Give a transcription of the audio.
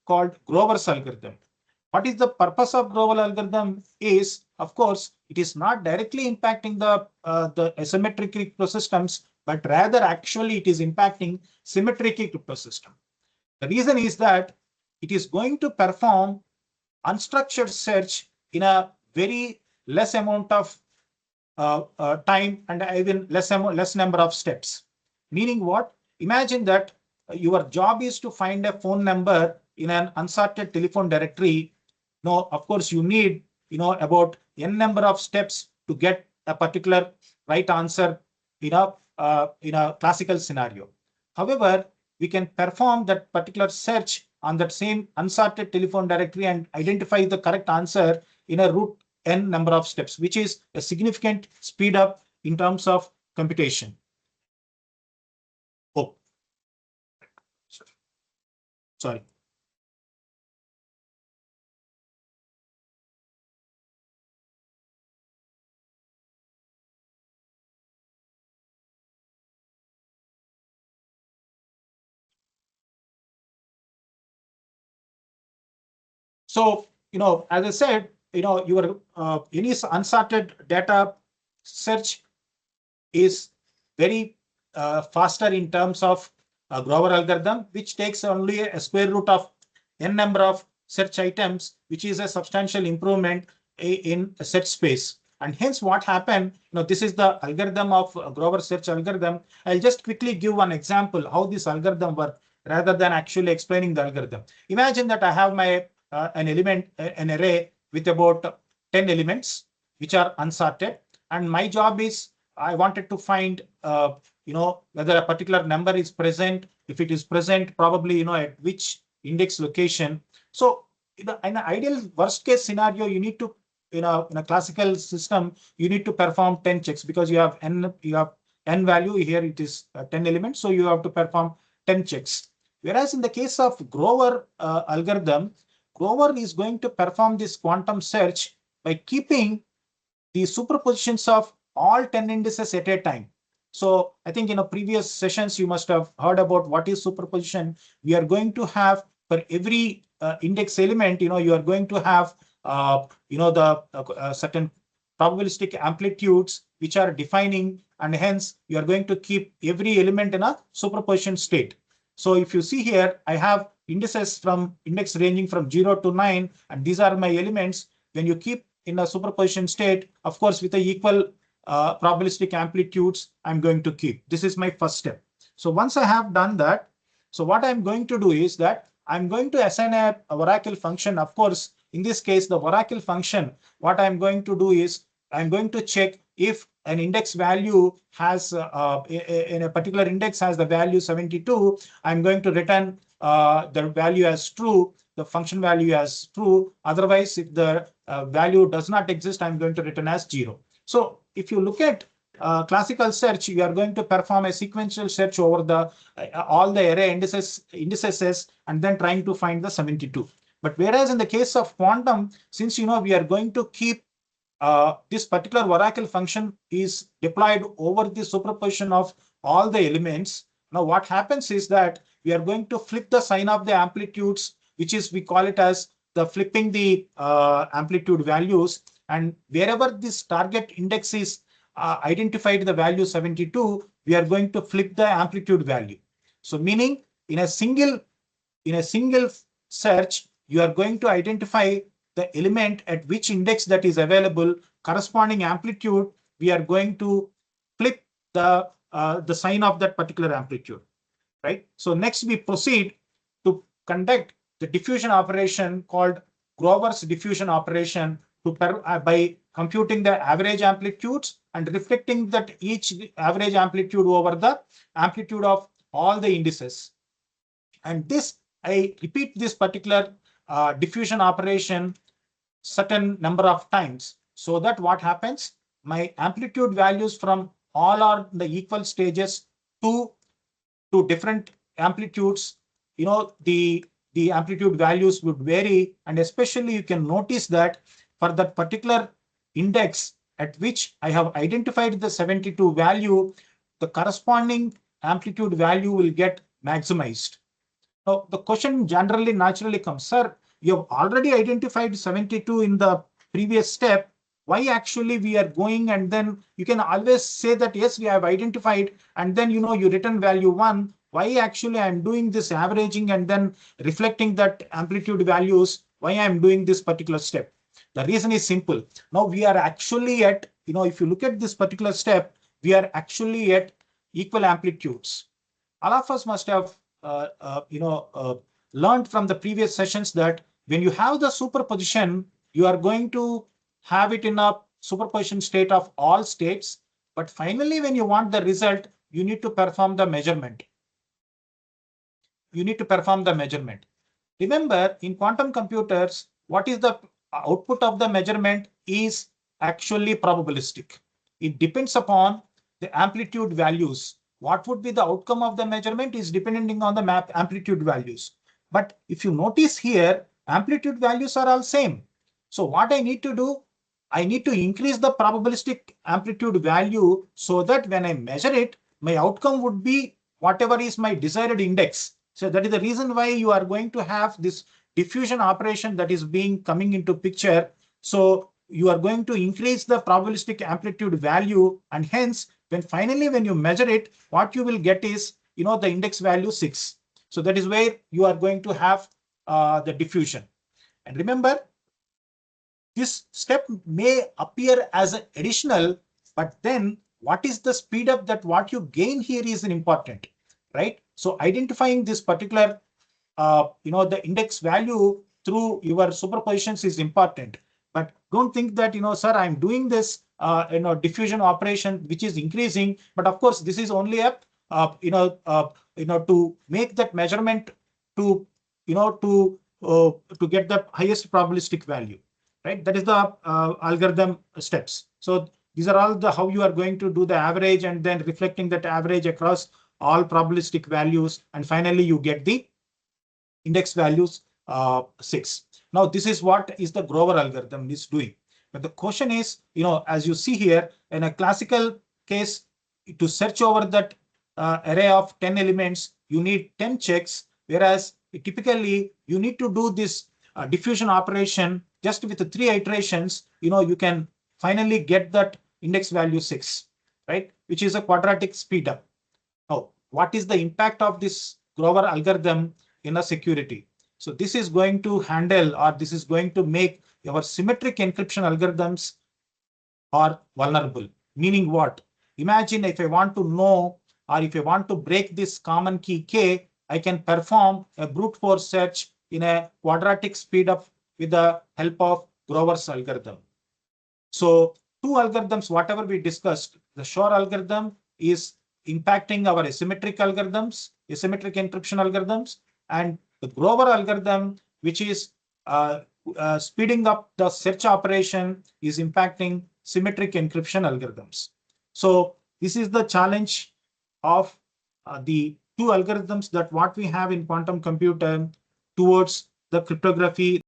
called Grover's algorithm. What is the purpose of Grover algorithm is, of course, it is not directly impacting the asymmetric cryptosystems, but rather actually it is impacting symmetric cryptosystem. The reason is that it is going to perform unstructured search in a very less amount of time and even less number of steps. Meaning what? Imagine that your job is to find a phone number in an unsorted telephone directory. Now, of course, you need about n number of steps to get a particular right answer in a classical scenario. However, we can perform that particular search on that same unsorted telephone directory and identify the correct answer in a root n number of steps, which is a significant speed up in terms of computation. Oh, sorry. So, as I said, your any unsorted data search is very faster in terms of Grover algorithm, which takes only a square root of n number of search items, which is a substantial improvement in a search space. And hence what happened, this is the algorithm of Grover search algorithm. I'll just quickly give one example how this algorithm works rather than actually explaining the algorithm. Imagine that I have my an array with about 10 elements, which are unsorted. And my job is I wanted to find, whether a particular number is present. If it is present, probably, at which index location. So in an ideal worst case scenario, you need to, in a classical system, you need to perform 10 checks because you have n value here. It is 10 elements. So you have to perform 10 checks. Whereas in the case of Grover algorithm, Grover is going to perform this quantum search by keeping the superpositions of all 10 indices at a time. So I think in previous sessions, you must have heard about what is superposition. We are going to have for every index element, you are going to have, the certain probabilistic amplitudes which are defining, and hence you are going to keep every element in a superposition state. So if you see here, I have indices from index ranging from 0 to 9, and these are my elements. When you keep in a superposition state, of course, with the equal probabilistic amplitudes, I'm going to keep. This is my first step. So once I have done that, so what I'm going to do is that I'm going to assign a oracle function. Of course, in this case, the oracle function, what I'm going to do is I'm going to check if an index value has, in a particular index has the value 72, I'm going to return the value as true, the function value as true. Otherwise, if the value does not exist, I'm going to return as 0. So if you look at classical search, you are going to perform a sequential search over the all the array indices and then trying to find the 72. But whereas in the case of quantum, since we are going to keep this particular oracle function is deployed over the superposition of all the elements. Now what happens is that we are going to flip the sign of the amplitudes, which is, we call it as the flipping the amplitude values. And wherever this target index is identified the value 72, we are going to flip the amplitude value. So meaning in a single search, you are going to identify the element at which index that is available, corresponding amplitude, we are going to flip the sign of that particular amplitude, right? So next we proceed to conduct the diffusion operation called Grover's diffusion operation by computing the average amplitudes and reflecting that each average amplitude over the amplitude of all the indices. And this, I repeat this particular diffusion operation certain number of times, so that what happens, my amplitude values from all are the equal stages to different amplitudes, the amplitude values would vary. And especially you can notice that for that particular index at which I have identified the 72 value, the corresponding amplitude value will get maximized. Now, the question generally naturally comes, sir, you have already identified 72 in the previous step. Why actually we are going, and then you can always say that, yes, we have identified, and then, you return value 1. Why actually I'm doing this averaging and then reflecting that amplitude values? Why I'm doing this particular step? The reason is simple. Now we are actually at, if you look at this particular step, we are actually at equal amplitudes. All of us must have learned from the previous sessions that when you have the superposition, you are going to have it in a superposition state of all states. But finally, when you want the result, you need to perform the measurement. You need to perform the measurement. Remember, in quantum computers, what is the output of the measurement is actually probabilistic. It depends upon the amplitude values. What would be the outcome of the measurement is depending on the amplitude values. But if you notice here, amplitude values are all same. So what I need to do, I need to increase the probabilistic amplitude value so that when I measure it, my outcome would be whatever is my desired index. So that is the reason why you are going to have this diffusion operation that is being coming into picture. So you are going to increase the probabilistic amplitude value, and hence when you measure it, what you will get is the index value 6. So that is where you are going to have the diffusion. And remember, this step may appear as an additional, but then what is the speed up that what you gain here is important, right? So identifying this particular the index value through your superpositions is important. But don't think that, sir, I'm doing this, diffusion operation, which is increasing. But of course, this is only a, to make that measurement to, to get the highest probabilistic value, right? That is the algorithm steps. So these are all the how you are going to do the average and then reflecting that average across all probabilistic values. And finally, you get the index values 6. Now, this is what is the Grover algorithm is doing. But the question is, as you see here, in a classical case, to search over that array of 10 elements, you need 10 checks, whereas typically you need to do this diffusion operation just with the 3 iterations. You can finally get that index value 6, right? Which is a quadratic speedup. Now, what is the impact of this Grover algorithm in a security? So this is going to handle, or this is going to make our symmetric encryption algorithms are vulnerable. Meaning what? Imagine if I want to know, or if I want to break this common key K, I can perform a brute force search in a quadratic speedup with the help of Grover's algorithm. So two algorithms, whatever we discussed, the Shor algorithm is impacting our asymmetric algorithms, asymmetric encryption algorithms, and the Grover algorithm, which is speeding up the search operation, is impacting symmetric encryption algorithms. So this is the challenge of the two algorithms that what we have in quantum computer towards the cryptography